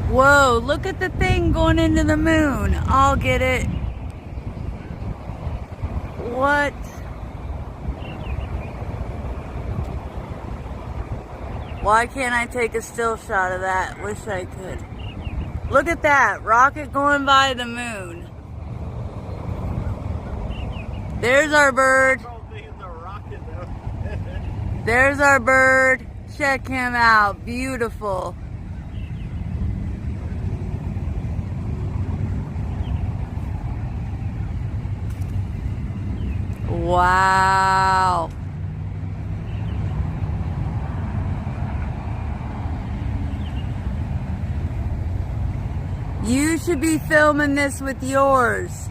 Whoa, look at the thing going into the moon. I'll get it. What? Why can't I take a still shot of that? Wish I could. Look at that, rocket going by the moon. There's our bird. There's our bird. Check him out, beautiful. Wow. You should be filming this with yours.